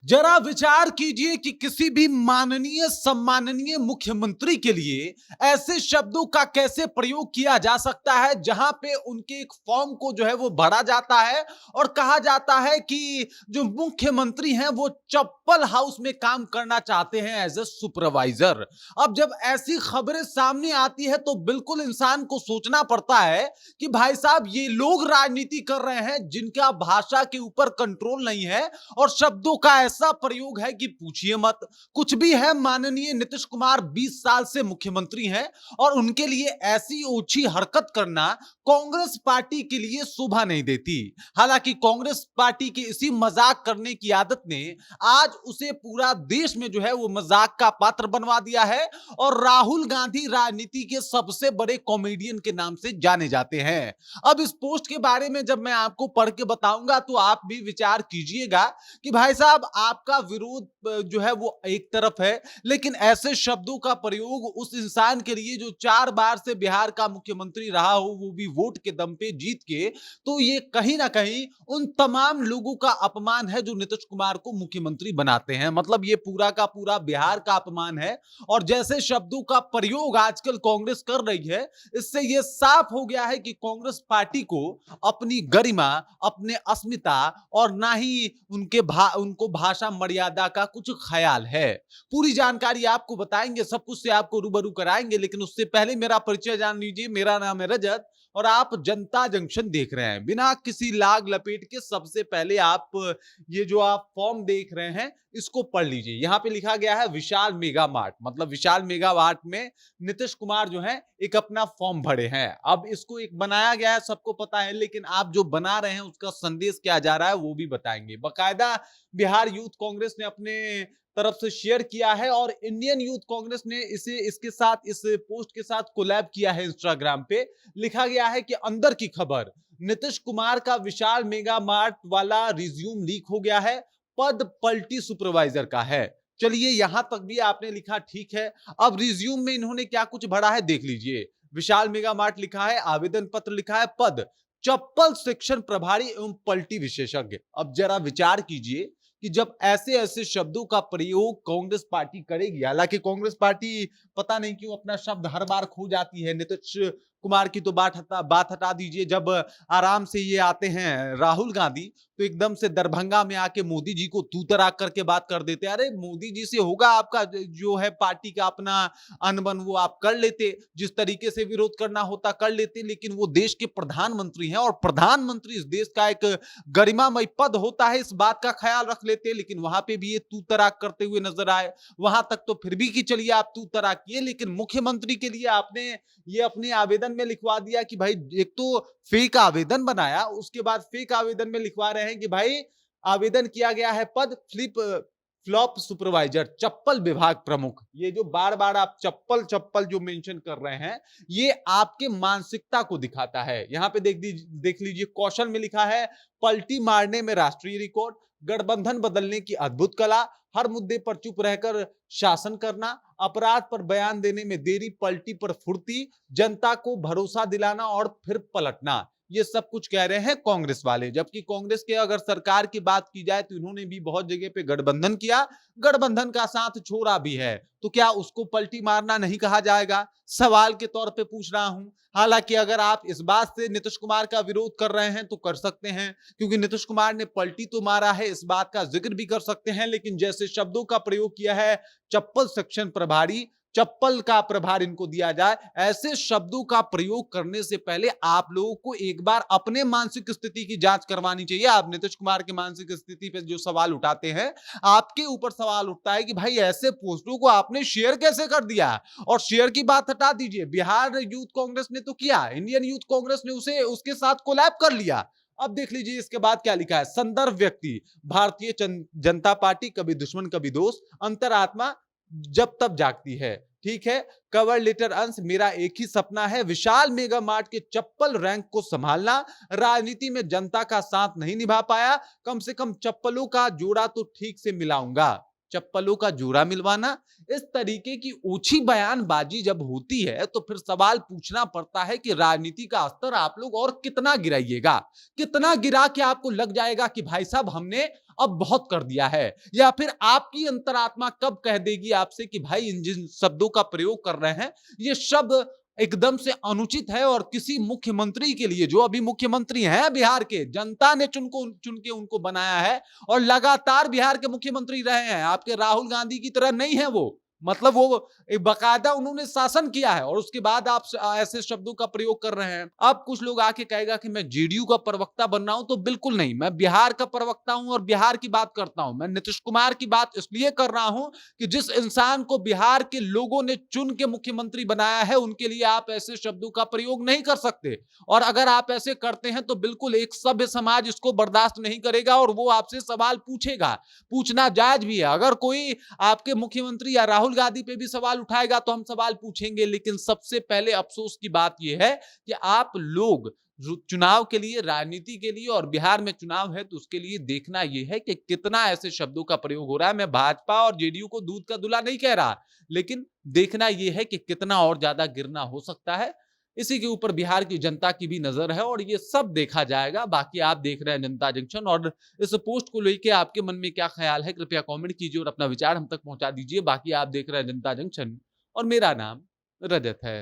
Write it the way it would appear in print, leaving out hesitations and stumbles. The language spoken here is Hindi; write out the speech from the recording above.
जरा विचार कीजिए कि किसी भी माननीय सम्माननीय मुख्यमंत्री के लिए ऐसे शब्दों का कैसे प्रयोग किया जा सकता है जहां पे उनके एक फॉर्म को जो है वो भरा जाता है और कहा जाता है कि जो मुख्यमंत्री हैं वो चप्पल हाउस में काम करना चाहते हैं एज ए सुपरवाइजर। अब जब ऐसी खबरें सामने आती है तो बिल्कुल इंसान को सोचना पड़ता है कि भाई साहब ये लोग राजनीति कर रहे हैं जिनका भाषा के ऊपर कंट्रोल नहीं है और शब्दों का ऐसा प्रयोग है कि पूछिए मत। कुछ भी है, माननीय नीतीश कुमार 20 साल से मुख्यमंत्री हैं और उनके लिए ऐसी ओछी हरकत करना कांग्रेस पार्टी के लिए शोभा नहीं देती। हालांकि कांग्रेस पार्टी की इसी मजाक करने की आदत ने आज उसे पूरा देश में जो है वो मजाक का पात्र बनवा दिया है और राहुल गांधी राजनीति के सबसे बड़े कॉमेडियन के नाम से जाने जाते हैं। अब इस पोस्ट के बारे में जब मैं आपको पढ़ के बताऊंगा तो आप भी विचार कीजिएगा कि भाई साहब आपका विरोध जो है वो एक तरफ है, लेकिन ऐसे शब्दों का प्रयोग उस इंसान के लिए जो 4 बार से बिहार का मुख्यमंत्री रहा हो, वो भी वोट के दम पे जीत के, तो ये कहीं ना कहीं उन तमाम लोगों का अपमान है जो नीतीश कुमार को मुख्यमंत्री बनाते हैं। मतलब ये पूरा का पूरा बिहार का अपमान है। और जैसे शब्दों का प्रयोग आजकल कांग्रेस कर रही है, इससे यह साफ हो गया है कि कांग्रेस पार्टी को अपनी गरिमा, अपने अस्मिता और ना ही उनको भाषा मर्यादा का कुछ ख्याल है। पूरी जानकारी आपको बताएंगे, सब कुछ से आपको रूबरू कराएंगे, लेकिन उससे पहले मेरा परिचय जान लीजिए। मेरा नाम है रजत और आप जनता जंक्शन देख रहे हैं। बिना किसी लाग लपेट के सबसे पहले आप ये जो आप फॉर्म देख रहे हैं इसको पढ़ लीजिए। यहां पे लिखा गया है विशाल मेगा मार्ट, मतलब विशाल मेगा मार्ट में नीतीश कुमार जो है एक अपना फॉर्म भरे हैं। अब इसको एक बनाया गया है, सबको पता है, लेकिन आप जो बना रहे हैं उसका संदेश क्या जा रहा है वो भी बताएंगे। बकायदा बिहार यूथ कांग्रेस ने अपने तरफ से शेयर किया है और इंडियन यूथ कांग्रेस ने इसके साथ इस पोस्ट के साथ कोलैब किया है इंस्टाग्राम पे। लिखा गया है कि अंदर की खबर, नीतीश कुमार का विशाल मेगा मार्ट वाला रिज्यूम लीक हो गया है, पद पलटी सुपरवाइजर का है। चलिए यहां तक भी आपने लिखा, ठीक है। अब रिज्यूम में इन्होंने क्या कुछ भरा है देख लीजिए। विशाल मेगा मार्ट लिखा है, आवेदन पत्र लिखा है, पद चप्पल सेक्शन प्रभारी एवं पलटी विशेषज्ञ। अब जरा विचार कीजिए कि जब ऐसे ऐसे शब्दों का प्रयोग कांग्रेस पार्टी करेगी, हालांकि कांग्रेस पार्टी पता नहीं क्यों अपना शब्द हर बार खो जाती है। नीतीश कुमार की तो बात हटा दीजिए, जब आराम से ये आते हैं राहुल गांधी तो एकदम से दरभंगा में आके मोदी जी को तू तराक करके बात कर देते। अरे मोदी जी से होगा आपका जो है पार्टी का अपना अनबन, वो आप कर लेते, जिस तरीके से विरोध करना होता कर लेते, लेकिन वो देश के प्रधानमंत्री हैं और प्रधानमंत्री इस देश का एक गरिमामय पद होता है, इस बात का ख्याल रख लेते। लेकिन वहां पे भी ये तू तराक करते हुए नजर आए। वहां तक तो फिर भी कि चलिए आप तू तराक किए, लेकिन मुख्यमंत्री के लिए आपने ये अपने आवेदन में लिखवा दिया कि भाई, एक तो फेक आवेदन बनाया, उसके बाद फेक आवेदन में लिखवा रहे हैं कि भाई आवेदन किया गया है पद फ्लॉप सुपरवाइजर, चप्पल विभाग प्रमुख। ये जो बार बार आप चप्पल चप्पल जो मेंशन कर रहे हैं, ये आपके मानसिकता को दिखाता है। यहां पे देख लीजिए, कौशल में लिखा है पलटी मारने में राष्ट्रीय रिकॉर्ड, गठबंधन बदलने की अद्भुत कला, हर मुद्दे पर चुप रहकर शासन करना, अपराध पर बयान देने में देरी, पलटी पर फुर्ती, जनता को भरोसा दिलाना और फिर पलटना। ये सब कुछ कह रहे हैं कांग्रेस वाले। जबकि कांग्रेस के अगर सरकार की बात की जाए तो इन्होंने भी बहुत जगह पे गठबंधन किया, गठबंधन का साथ छोड़ा भी है, तो क्या उसको पलटी मारना नहीं कहा जाएगा? सवाल के तौर पे पूछ रहा हूं। हालांकि अगर आप इस बात से नीतीश कुमार का विरोध कर रहे हैं तो कर सकते हैं, क्योंकि नीतीश कुमार ने पलटी तो मारा है, इस बात का जिक्र भी कर सकते हैं। लेकिन जैसे शब्दों का प्रयोग किया है, चप्पल सेक्शन प्रभारी, चप्पल का प्रभार इनको दिया जाए, ऐसे शब्दों का प्रयोग करने से पहले आप लोगों को एक बार अपने मानसिक स्थिति की जांच करवानी चाहिए। आप नीतीश कुमार की मानसिक स्थिति पे जो सवाल उठाते हैं, आपके ऊपर सवाल उठता है कि भाई ऐसे पोस्टों को आपने शेयर कैसे कर दिया। और शेयर की बात हटा दीजिए, बिहार यूथ कांग्रेस ने तो किया, इंडियन यूथ कांग्रेस ने उसे उसके साथ कोलैब कर लिया। अब देख लीजिए इसके बाद क्या लिखा है, संदर्भ व्यक्ति भारतीय जनता पार्टी, कभी दुश्मन कभी दोस्त, अंतरात्मा जब तब जागती है। ठीक है, कवर लेटर अंश, मेरा एक ही सपना है विशाल मेगा मार्ट के चप्पल रैंक को संभालना, राजनीति में जनता का साथ नहीं निभा पाया, कम से कम चप्पलों का जोड़ा तो ठीक से मिलाऊंगा। चप्पलों का जोड़ा मिलवाना, इस तरीके की ऊंची बयानबाजी जब होती है तो फिर सवाल पूछना पड़ता है कि राजनीति का स्तर आप लोग और कितना गिराइएगा, कितना गिरा के आपको लग जाएगा कि भाई साहब हमने अब बहुत कर दिया है, या फिर आपकी अंतरात्मा कब कह देगी आपसे कि भाई इन जिन शब्दों का प्रयोग कर रहे हैं ये शब्द एकदम से अनुचित है। और किसी मुख्यमंत्री के लिए, जो अभी मुख्यमंत्री हैं बिहार के, जनता ने चुन के उनको बनाया है और लगातार बिहार के मुख्यमंत्री रहे हैं, आपके राहुल गांधी की तरह नहीं है वो, मतलब वो एक बाकायदा उन्होंने शासन किया है और उसके बाद आप ऐसे शब्दों का प्रयोग कर रहे हैं। अब कुछ लोग आके कहेगा कि मैं जेडीयू का प्रवक्ता बन रहा हूं, तो बिल्कुल नहीं, मैं बिहार का प्रवक्ता हूं और बिहार की बात करता हूं। मैं नीतीश कुमार की बात इसलिए कर रहा हूं कि जिस इंसान को बिहार के लोगों ने चुन के मुख्यमंत्री बनाया है उनके लिए आप ऐसे शब्दों का प्रयोग नहीं कर सकते, और अगर आप ऐसे करते हैं तो बिल्कुल एक सभ्य समाज इसको बर्दाश्त नहीं करेगा और वो आपसे सवाल पूछेगा, पूछना जायज भी है। अगर कोई आपके मुख्यमंत्री या राहुल गांधी पे भी सवाल उठाएगा तो हम सवाल पूछेंगे, लेकिन सबसे पहले अफसोस की बात यह है कि आप लोग चुनाव के लिए, राजनीति के लिए, और बिहार में चुनाव है तो उसके लिए देखना यह है कि कितना ऐसे शब्दों का प्रयोग हो रहा है। मैं भाजपा और जेडीयू को दूध का दूल्हा नहीं कह रहा, लेकिन देखना यह है कि कितना और ज्यादा गिरना हो सकता है। इसी के ऊपर बिहार की जनता की भी नजर है और ये सब देखा जाएगा। बाकी आप देख रहे हैं जनता जंक्शन, और इस पोस्ट को लेकर आपके मन में क्या ख्याल है कृपया कमेंट कीजिए और अपना विचार हम तक पहुंचा दीजिए। बाकी आप देख रहे हैं जनता जंक्शन और मेरा नाम रजत है।